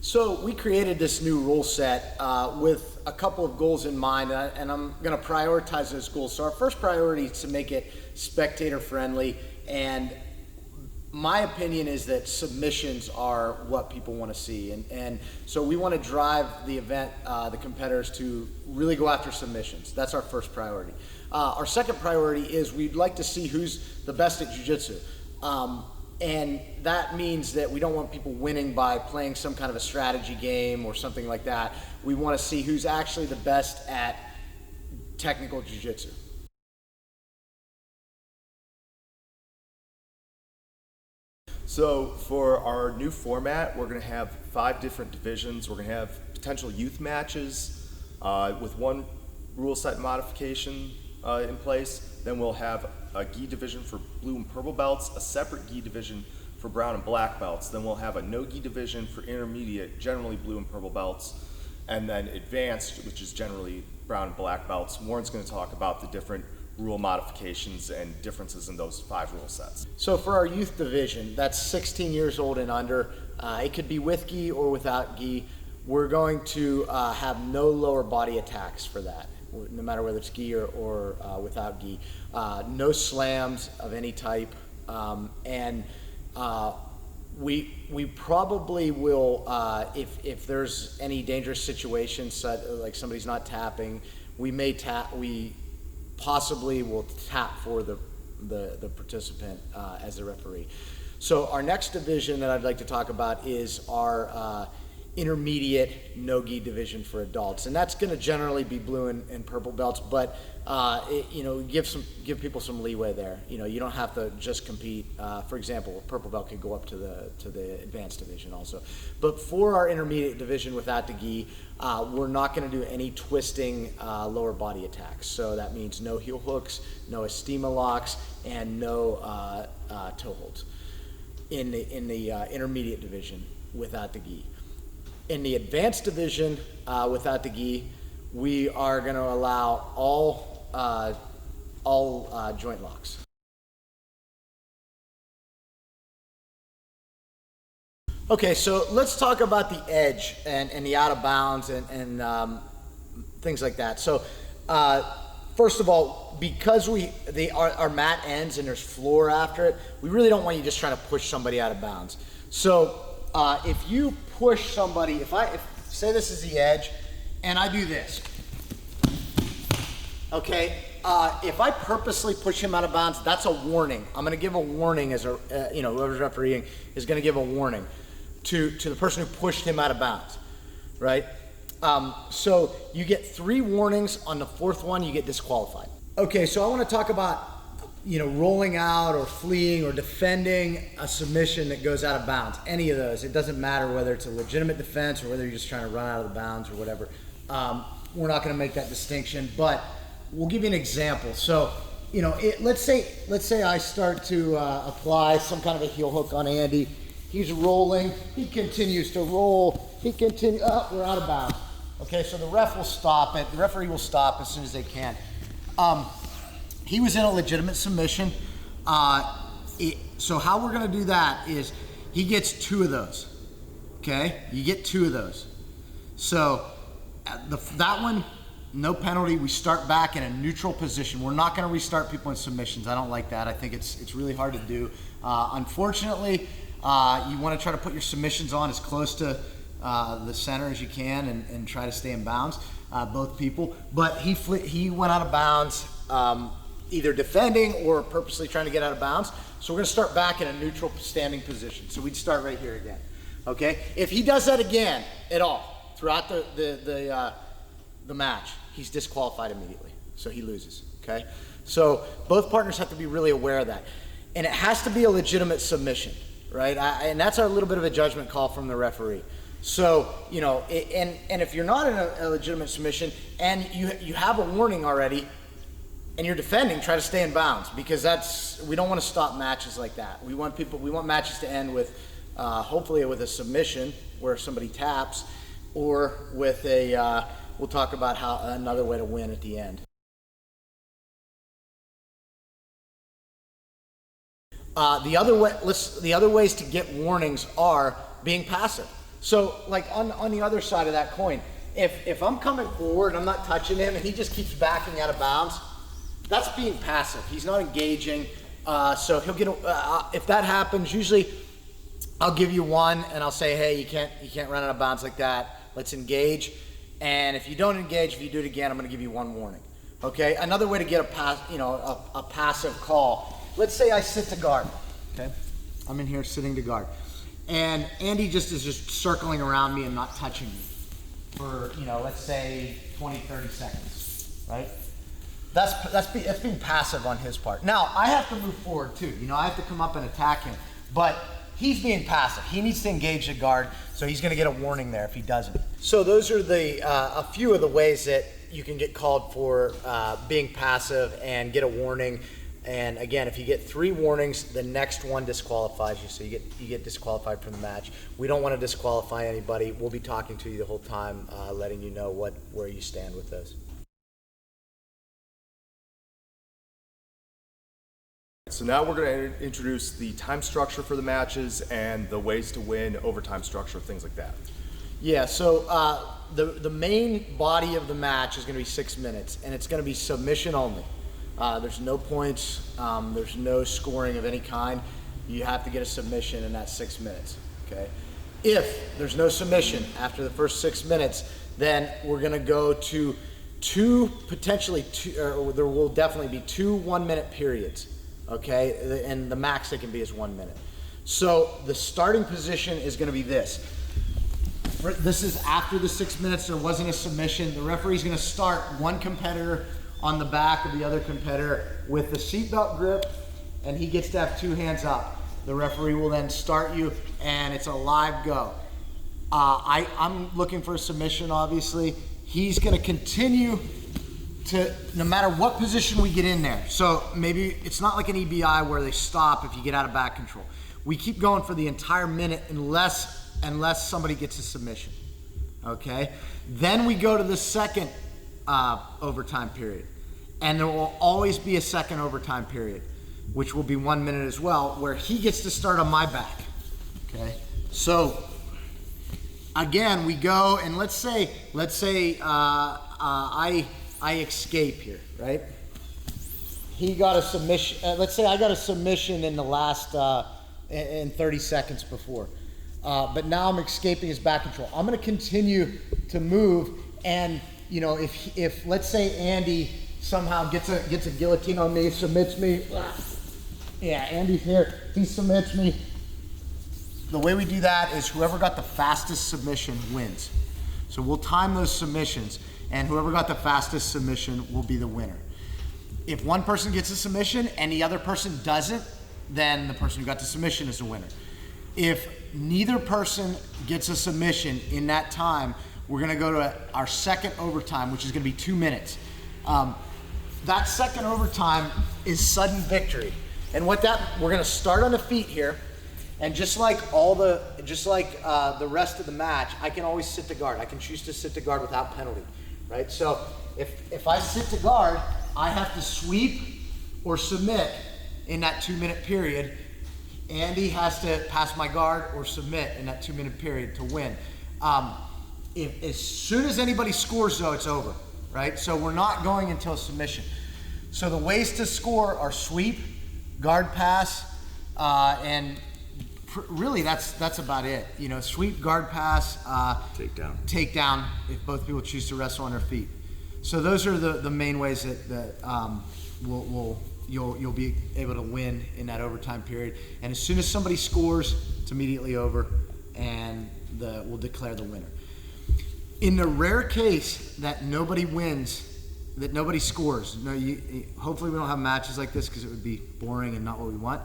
So we created this new rule set with a couple of goals in mind, and I'm going to prioritize those goals. So our first priority is to make it spectator friendly, and my opinion is that submissions are what people want to see, and so we want to drive the event, the competitors, to really go after submissions. That's our first priority. Our second priority is we'd like to see who's the best at jiu-jitsu. And that means that we don't want people winning by playing some kind of a strategy game or something like that. We want to see who's actually the best at technical jiu-jitsu. So for our new format, we're going to have 5 different divisions. We're going to have potential youth matches with one rule set modification in place. Then we'll have a gi division for blue and purple belts, a separate gi division for brown and black belts. Then we'll have a no gi division for intermediate, generally blue and purple belts, and then advanced, which is generally brown and black belts. Warren's going to talk about the different rule modifications and differences in those 5 rule sets. So for our youth division, that's 16 years old and under. It could be with gi or without gi. We're going to have no lower body attacks for that, no matter whether it's gi or without gi. No slams of any type, and we probably will, if there's any dangerous situations, like somebody's not tapping, we possibly will tap for the participant as the referee. So our next division that I'd like to talk about is our intermediate no-gi division for adults, and that's going to generally be blue and purple belts, but give people some leeway there. You don't have to just compete. For example, a purple belt could go up to the advanced division also. But for our intermediate division without the gi, we're not going to do any twisting lower body attacks. So that means no heel hooks, no estima locks, and no toe holds in the intermediate division without the gi. In the advanced division without the gi, we are going to allow all joint locks. Okay, so let's talk about the edge and the out of bounds and things like that. So first of all, because our mat ends and there's floor after it, we really don't want you just trying to push somebody out of bounds. So if you push somebody, if say this is the edge, and I do this, okay, if I purposely push him out of bounds, that's a warning. I'm going to give a warning as whoever's refereeing is going to give a warning to the person who pushed him out of bounds, right? So you get 3 warnings. On the 4th one, you get disqualified. Okay, so I want to talk about rolling out or fleeing or defending a submission that goes out of bounds. Any of those, it doesn't matter whether it's a legitimate defense or whether you're just trying to run out of the bounds or whatever. We're not going to make that distinction, but we'll give you an example. So, let's say I start to apply some kind of a heel hook on Andy. He's rolling. He continues to roll. Oh, we're out of bounds. Okay, so the ref will stop it. The referee will stop as soon as they can. He was in a legitimate submission. So how we're going to do that is he gets 2 of those. Okay, you get 2 of those. So that one, no penalty. We start back in a neutral position. We're not going to restart people in submissions. I don't like that. I think it's really hard to do. Unfortunately, you want to try to put your submissions on as close to the center as you can and try to stay in bounds, both people. But he went out of bounds, either defending or purposely trying to get out of bounds. So we're going to start back in a neutral standing position. So we'd start right here again. Okay? If he does that again at all throughout the match, he's disqualified immediately. So he loses. Okay? So both partners have to be really aware of that. And it has to be a legitimate submission, right? And that's our little bit of a judgment call from the referee. So, and if you're not in a legitimate submission and you have a warning already, and you're defending, try to stay in bounds, because we don't want to stop matches like that. We want matches to end with, hopefully with a submission where somebody taps, or with we'll talk about another way to win at the end. The other ways to get warnings are being passive. So like on the other side of that coin, if I'm coming forward and I'm not touching him and he just keeps backing out of bounds, that's being passive. He's not engaging. So he'll get, if that happens, usually I'll give you one and I'll say, hey, you can't run out of bounds like that. Let's engage. And if you don't engage, if you do it again, I'm gonna give you one warning. Okay, another way to get a passive call. Let's say I sit to guard, okay? I'm in here sitting to guard. And Andy is just circling around me and not touching me for, let's say 20, 30 seconds, right? That's being passive on his part. Now, I have to move forward too. I have to come up and attack him, but he's being passive. He needs to engage the guard, so he's gonna get a warning there if he doesn't. So those are a few of the ways that you can get called for being passive and get a warning. And again, if you get 3 warnings, the next one disqualifies you, so you get disqualified from the match. We don't want to disqualify anybody. We'll be talking to you the whole time, letting you know where you stand with those. So now we're going to introduce the time structure for the matches and the ways to win, overtime structure, things like that. Yeah, so the main body of the match is going to be 6 minutes, and it's going to be submission only. There's no points, there's no scoring of any kind. You have to get a submission in that 6 minutes, okay? If there's no submission after the first 6 minutes, then we're gonna go to there will definitely be 2 1-minute periods, okay? And the max it can be is 1 minute. So the starting position is gonna be this. This is after the 6 minutes, there wasn't a submission. The referee's gonna start one competitor on the back of the other competitor with the seatbelt grip, and he gets to have 2 hands up. The referee will then start you, and it's a live go. I'm looking for a submission, obviously. He's gonna continue to, no matter what position we get in there. So maybe it's not like an EBI where they stop if you get out of back control. We keep going for the entire minute unless somebody gets a submission, okay? Then we go to the second overtime period. And there will always be a second overtime period, which will be 1 minute as well, where he gets to start on my back, okay? So again, we go, and let's say I escape here, right? He got a submission, let's say I got a submission in the last, in 30 seconds before. But now I'm escaping his back control. I'm gonna continue to move, and if let's say Andy somehow gets a guillotine on me, submits me. Yeah, Andy's here, he submits me. The way we do that is whoever got the fastest submission wins. So we'll time those submissions, and whoever got the fastest submission will be the winner. If one person gets a submission and the other person doesn't, then the person who got the submission is the winner. If neither person gets a submission in that time, we're gonna go to our second overtime, which is gonna be 2 minutes. That second overtime is sudden victory. And we're gonna start on the feet here, and just like the rest of the match, I can always sit to guard. I can choose to sit to guard without penalty, right? So if I sit to guard, I have to sweep or submit in that 2 minute period. Andy has to pass my guard or submit in that 2 minute period to win. As soon as anybody scores though, it's over, right? So we're not going until submission. So the ways to score are sweep, guard pass, and really that's about it. Sweep, guard pass, takedown if both people choose to wrestle on their feet. So those are the main ways that you'll be able to win in that overtime period. And as soon as somebody scores, it's immediately over, and we'll declare the winner. In the rare case that nobody wins, that nobody scores, hopefully we don't have matches like this because it would be boring and not what we want,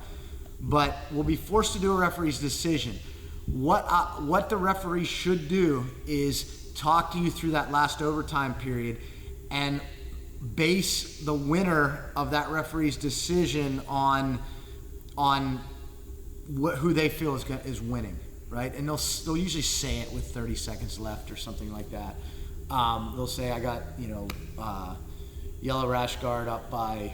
but we'll be forced to do a referee's decision. What the referee should do is talk to you through that last overtime period and base the winner of that referee's decision on who they feel is winning, right? And they'll usually say it with 30 seconds left or something like that. They'll say, I got yellow rash guard up by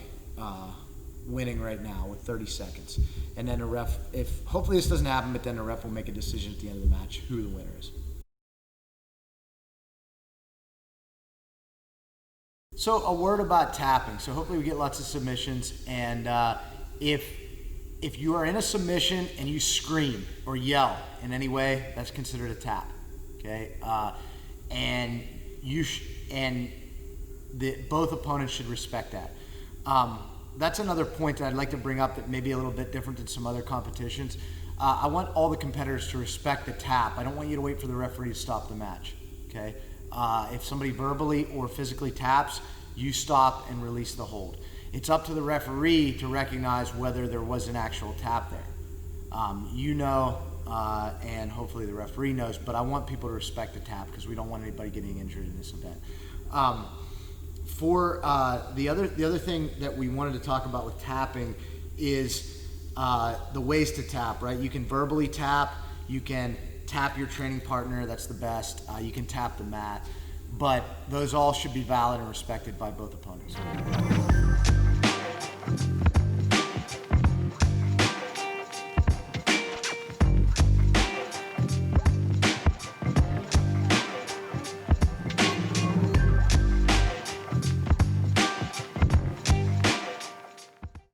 winning right now with 30 seconds. And then the ref, if hopefully this doesn't happen, but then the ref will make a decision at the end of the match who the winner is. So a word about tapping. So hopefully we get lots of submissions, and if you are in a submission and you scream or yell in any way, that's considered a tap. Okay, and both opponents should respect that. That's another point that I'd like to bring up that may be a little bit different than some other competitions. I want all the competitors to respect the tap. I don't want you to wait for the referee to stop the match. Okay, if somebody verbally or physically taps, you stop and release the hold. It's up to the referee to recognize whether there was an actual tap there. You know, and hopefully the referee knows, but I want people to respect the tap because we don't want anybody getting injured in this event. For the other thing that we wanted to talk about with tapping is the ways to tap, right? You can verbally tap, you can tap your training partner, that's the best. You can tap the mat, but those all should be valid and respected by both opponents.